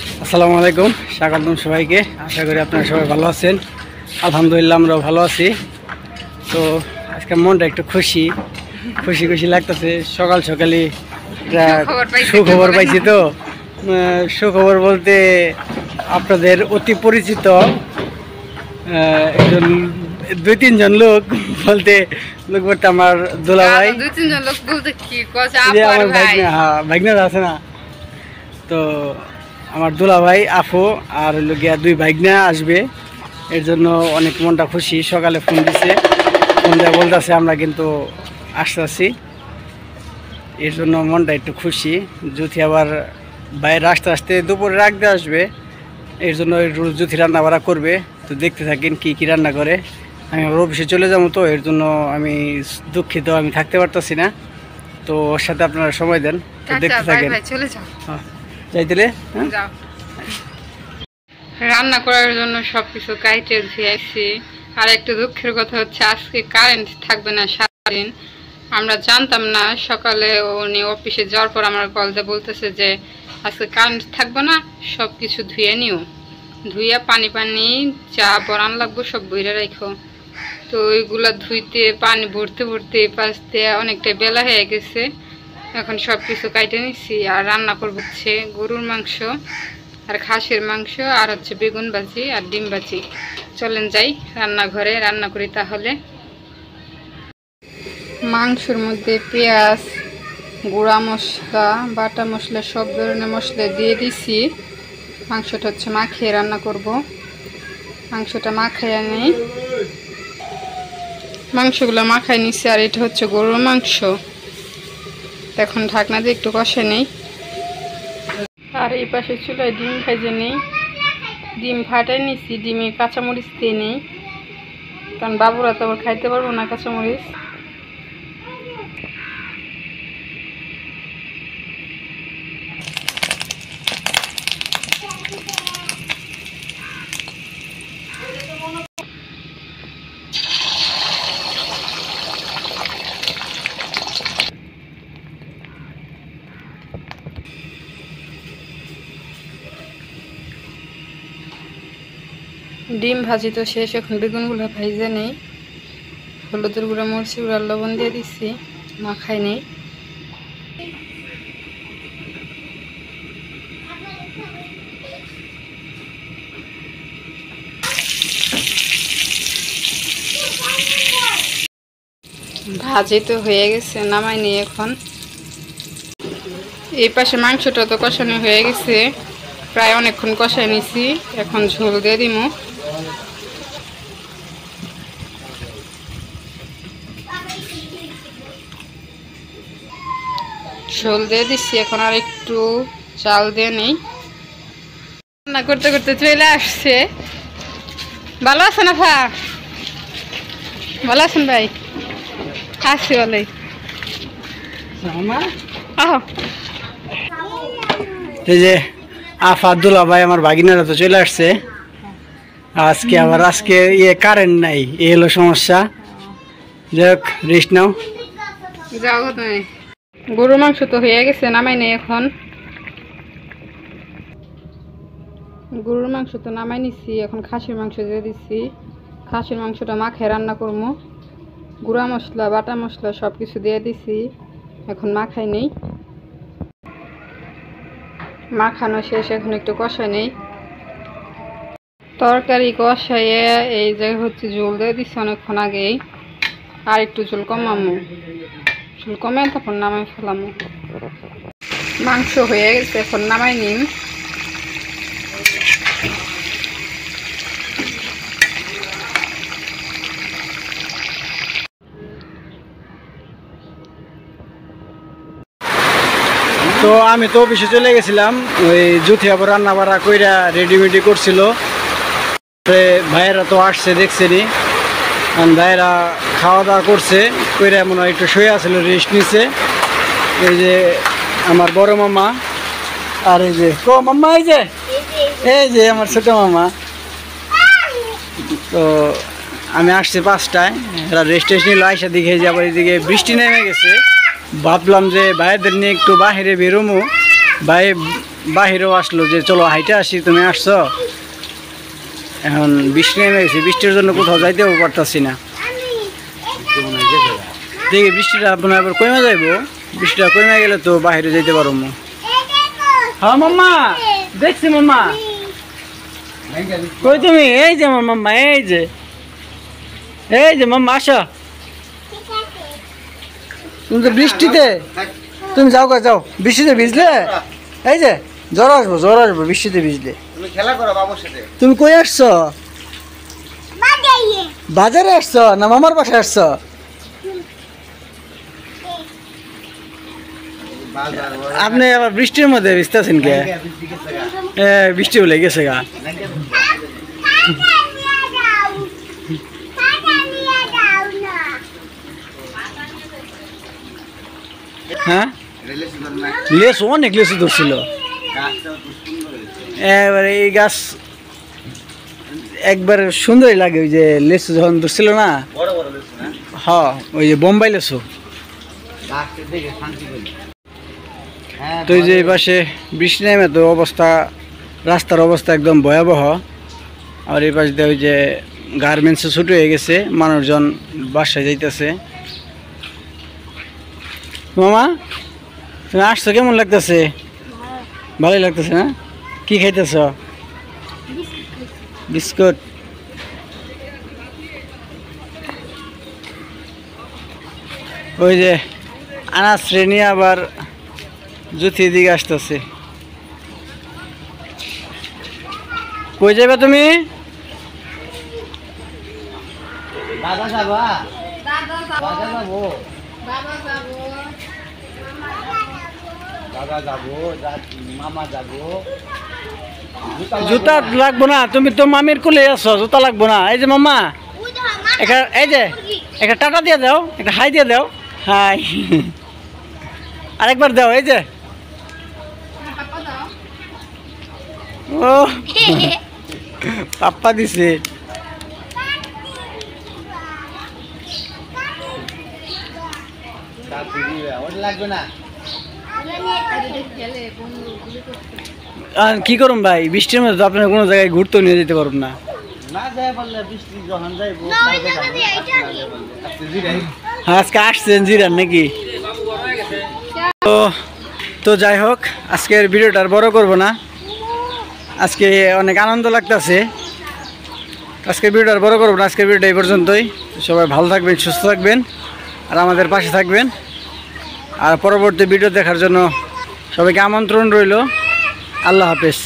আসসালামু আলাইকুম, স্বাগতম সবাইকে। আশা করি আপনারা সবাই ভালো আছেন। আলহামদুলিল্লাহ আমরাও ভালো আছি। তো আজকে মনটা একটু খুশি খুশি লাগতেছে। সকাল সকালই সুখবর পাইছি। তো সুখবর বলতে আপনাদের অতি পরিচিত একজন 2-3 জন লোক বলতে আমার দুলাভাই, আমার ভাগনা আছে না, তো আমার দুলাভাই আফু আর হলো গিয়া 2 ভাগনা আসবে। এর জন্য অনেক মনটা খুশি। সকালে ফোন দিছে, ফোন দেওয়া বলতেছে আমরা কিন্তু আসতেছি। এর জন্য মনটা একটু খুশি। যদি আবার বাইরে আসতে আসতে দুপুরে রাখতে আসবে, এর জন্য জুথি রান্না বাড়া করবে। তো দেখতে থাকেন কি রান্না করে। আমি আমার অফিসে চলে যাবো, তো এর জন্য আমি দুঃখিত, আমি থাকতে পারতেছি না। তো ওর সাথে আপনারা সময় দেন, তো দেখতে থাকেন। যাইতেলে রান্না করার জন্য সবকিছু কাইটে ধুয়েছি। আর একটু দুঃখের কথা হচ্ছে আজকে কারেন্ট থাকবে না সারাদিন। আমরা জানতাম না। সকালে উনি অফিসে যাওয়ার পর আমার কল দিয়ে বলতেছে যে আজকে কারেন্ট থাকবে না, সব কিছু ধুয়ে নিও, ধুইয়া পানি চা বরান লাগবো, সব বইরে রাখো। তো ওইগুলা ধুইতে পানি ভরতে পাশ দিয়ে অনেকটাই বেলা হয়ে গেছে। এখন সব কিছু কাইটে নিচ্ছি। আর রান্না করবো হচ্ছে গরুর মাংস আর খাসির মাংস, আর হচ্ছে বেগুন ভাজি আর ডিম ভাজি। চলেন যাই রান্নাঘরে, রান্না করি তাহলে। মাংসের মধ্যে পেঁয়াজ, গুঁড়া মশলা, বাটা মশলা, সব ধরনের মশলা দিয়ে দিছি। মাংসটা হচ্ছে মাখিয়ে রান্না করব। মাংসটা মাখাইয়া নেই, মাংসগুলো মাখাই নিছি। আর এটা হচ্ছে গরুর মাংস। এখন ঢাকনা দিয়ে একটু কষে নেই। আর এই পাশে চুলায় ডিম ভেজে নেই, ডিম ফাটাই নিছি। ডিমে কাঁচামরিচ দিয়ে নেই, কারণ বাবুরা তো আবার খাইতে পারবো না কাঁচামরিচ। ডিম ভাজি তো শেষ, এখন বেগুনগুলো ভাইজে নেই। হলুদের গুঁড়া, মরিচের গুঁড়া, লবণ দিয়ে দিচ্ছি, মাখাই নেই। ভাজি তো হয়ে গেছে, নামাই নেই এখন। এই পাশে মাংসটা তো কষানো হয়ে গেছে, প্রায় অনেকক্ষণ কষাই নিছি। এখন ঝোল দিয়ে দিব। ঝোল দিয়ে দিচ্ছি, এখন আর একটু চাল দিয়ে নেই। রান্না করতে করতে চলে আসছে। ভালো আছেন আপা? ভালো আছেন ভাই? আসছি ভালোই। এই যে আফা দুলাভাই আমার ভাগিনারা তো চলে আসছে। আজকে কারেন্ট নাই, এই হলো সমস্যা। যাই হোক, রেস্ট নাও। যাও তুমি। গরুর মাংস তো হয়ে গেছে, নামাই নেই এখন। গরুর মাংস তো নামাই নিচ্ছি, এখন খাসির মাংস দিয়ে দিচ্ছি। খাসির মাংসটা মাখায় রান্না করবো। গুঁড়া মশলা, বাটা মশলা সব কিছু দিয়ে দিছি, এখন মাখাই নেই। মাখানো শেষ, এখন একটু কষাই নেই। তরকারি কষাইয়ে এই জায়গায় হচ্ছে ঝোল দিয়ে দিচ্ছি অনেকক্ষণ আগেই। আর একটু ঝোল কমামো, ঝোল কমে তখন নামাই ফেলামো। মাংস হয়ে গেছে, এখন নামাই নিন। তো আমি তো অফিসে চলে গেছিলাম। ওই জুথি আবার রান্না বাড়া কইরা রেডিমেডি করছিল। ভাইয়েরা তো আসছে, দেখছেনি। ভাইয়েরা খাওয়া দাওয়া করছে, কইরা মনে হয় একটু শুয়ে আসছিল, রেস্ট নিছে। এই যে আমার বড় মামা, আর এই যে মাম্মা, এই যে আমার ছোট মামা। তো আমি আসছি 5টায়, এরা রেস্ট নিল। আইসা দিকে যে আবার এদিকে বৃষ্টি নেমে গেছে। ভাবলাম যে ভাইদের নিয়ে একটু বাহিরে বেরোমো। ভাই বাহিরেও আসলো যে চলো হাইটে আসি, তুমি আসছো, এখন বৃষ্টি নেমে গেছে, বৃষ্টির জন্য কোথাও যাইতেও পারতাছি না। দেখি বৃষ্টিটা আপনার আবার কমে যাইব, বৃষ্টিটা কমে গেলে তো বাইরে যাইতে পারবো। হ্যাঁ মাম্মা, দেখছি মাম্মা, কই তুমি? এই যে আমার মাম্মা, এই যে মাম্মা আসো। তুমি তো বৃষ্টিতে, তুমি যাও গা, যাও, বৃষ্টিতে ভিজলে এই যে জ্বর আসবো বৃষ্টিতে ভিজলে। তুমি খেলা করো বাবুর সাথে। তুমি কই আসছো? বাজারে আসছো না মামার বাসায় আসছো? আপনি আবার বৃষ্টির মধ্যে ভিজতেছেন কে? বৃষ্টি হলে গেছে গা। হ্যাঁ, লেসু, অনেক লেসু ধরছিল। এবারে এই গাছ একবার সুন্দরই লাগে, ওই যে লেসু যখন ধরছিল না, হ্যাঁ ওই যে বোম্বাই লেসু। তো এই যে এই পাশে বৃষ্টি নেমে তো অবস্থা, রাস্তার অবস্থা একদম ভয়াবহ। আর এই পাশ দিয়ে ওই যে গার্মেন্টসে ছুটি হয়ে গেছে, মানুষজন বাসায় যাইতেছে। মামা তুমি আসছো, কেমন লাগতেছে? ভালোই লাগতেছে না? কি খাইতেছ? বিস্কুট। ওই যে আনাজ শ্রেণী আবার জুথি দিকে আসতেছে। কই যাবে তুমি? দাদা যাবা? দাদা যাবো, দাদা যাবো, মামা যাবো। জুতা লাগবো না, তুমি তো মামির কোলে আছো, জুতা লাগবো না। এই যে মাম্মা, এই যে একটা টাটা দিয়ে দাও, একটা হাই দিয়ে দাও, হাই। আরেকবার দাও, এই যে ও পাপ্পা দিছে। লাগবে না। আর কি করুন ভাই, বৃষ্টির মধ্যে তো আপনার কোনো জায়গায় ঘুরতেও নিয়ে যেতে পারবেন না। না যায় বললে বৃষ্টি যখন যাইবো আজকে আসছেন জিরান নাকি? তো যাই হোক, আজকের ভিডিওটা আর বড় করব না, আজকে অনেক আনন্দ লাগতেছে। আজকের ভিডিওটা আর বড় করবো না, আজকের ভিডিওটা এই পর্যন্তই। সবাই ভালো থাকবেন, সুস্থ থাকবেন, আর আমাদের পাশে থাকবেন। আর পরবর্তী ভিডিও দেখার জন্য সবাইকে আমন্ত্রণ রইল। আল্লাহ হাফেজ।